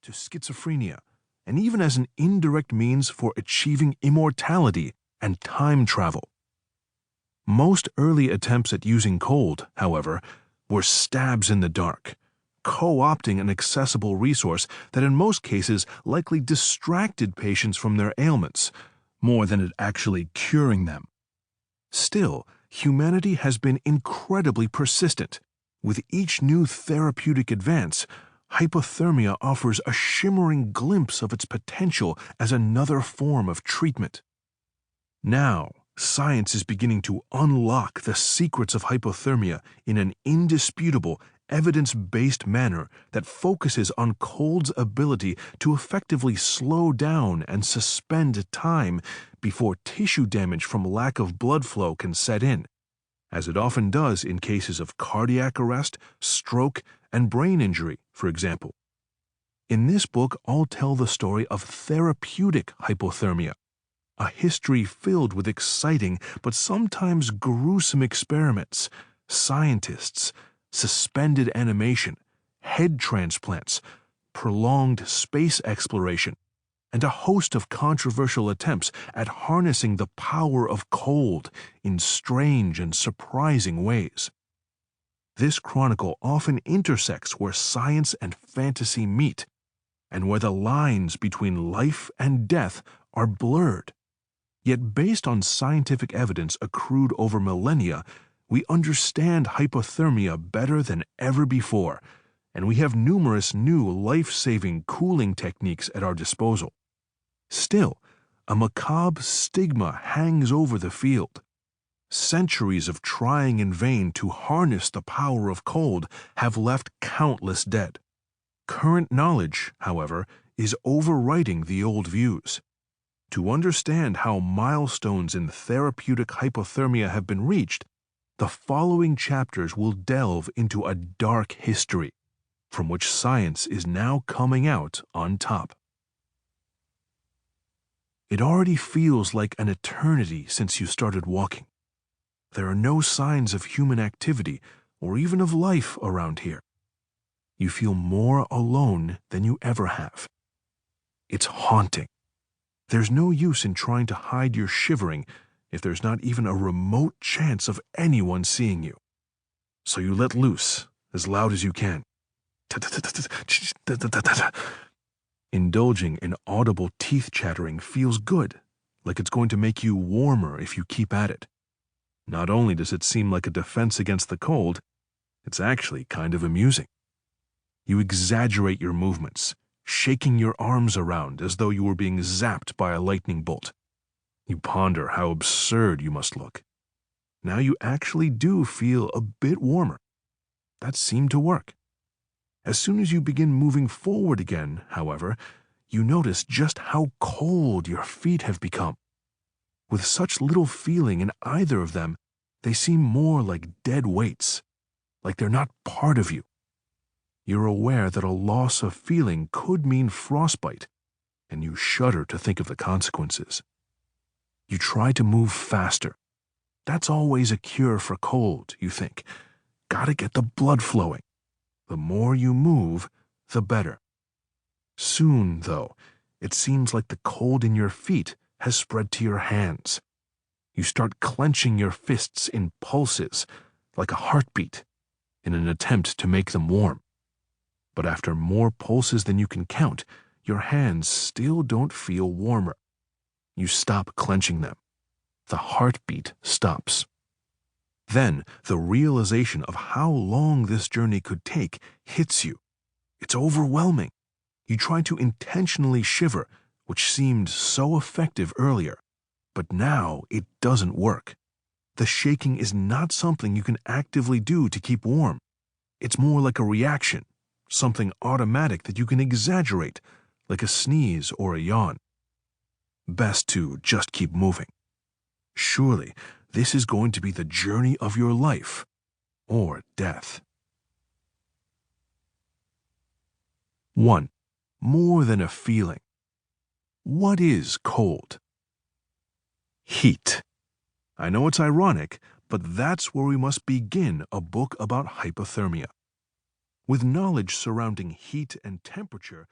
to schizophrenia, and even as an indirect means for achieving immortality and time travel. Most early attempts at using cold, however, were stabs in the dark, co-opting an accessible resource that in most cases likely distracted patients from their ailments, more than it actually curing them. Still, humanity has been incredibly persistent. With each new therapeutic advance, hypothermia offers a shimmering glimpse of its potential as another form of treatment. Now, science is beginning to unlock the secrets of hypothermia in an indisputable, evidence-based manner that focuses on cold's ability to effectively slow down and suspend time before tissue damage from lack of blood flow can set in, as it often does in cases of cardiac arrest, stroke, and brain injury, for example. In this book, I'll tell the story of therapeutic hypothermia, a history filled with exciting but sometimes gruesome experiments, scientists, suspended animation, head transplants, prolonged space exploration, and a host of controversial attempts at harnessing the power of cold in strange and surprising ways. This chronicle often intersects where science and fantasy meet, and where the lines between life and death are blurred. Yet based on scientific evidence accrued over millennia, we understand hypothermia better than ever before, and we have numerous new life-saving cooling techniques at our disposal. Still, a macabre stigma hangs over the field. Centuries of trying in vain to harness the power of cold have left countless dead. Current knowledge, however, is overwriting the old views. To understand how milestones in therapeutic hypothermia have been reached, the following chapters will delve into a dark history, from which science is now coming out on top. It already feels like an eternity since you started walking. There are no signs of human activity or even of life around here. You feel more alone than you ever have. It's haunting. There's no use in trying to hide your shivering if there's not even a remote chance of anyone seeing you. So you let loose as loud as you can. Indulging in audible teeth chattering feels good, like it's going to make you warmer if you keep at it. Not only does it seem like a defense against the cold, it's actually kind of amusing. You exaggerate your movements, shaking your arms around as though you were being zapped by a lightning bolt. You ponder how absurd you must look. Now you actually do feel a bit warmer. That seemed to work. As soon as you begin moving forward again, however, you notice just how cold your feet have become. With such little feeling in either of them, they seem more like dead weights, like they're not part of you. You're aware that a loss of feeling could mean frostbite, and you shudder to think of the consequences. You try to move faster. That's always a cure for cold, you think. Gotta get the blood flowing. The more you move, the better. Soon, though, it seems like the cold in your feet has spread to your hands. You start clenching your fists in pulses, like a heartbeat, in an attempt to make them warm. But after more pulses than you can count, your hands still don't feel warmer. You stop clenching them. The heartbeat stops. Then the realization of how long this journey could take hits you. It's overwhelming. You try to intentionally shiver, which seemed so effective earlier, but now it doesn't work. The shaking is not something you can actively do to keep warm. It's more like a reaction, something automatic that you can exaggerate, like a sneeze or a yawn. Best to just keep moving. Surely, this is going to be the journey of your life, or death. 1. More than a feeling. What is cold? Heat. I know it's ironic, but that's where we must begin a book about hypothermia. With knowledge surrounding heat and temperature,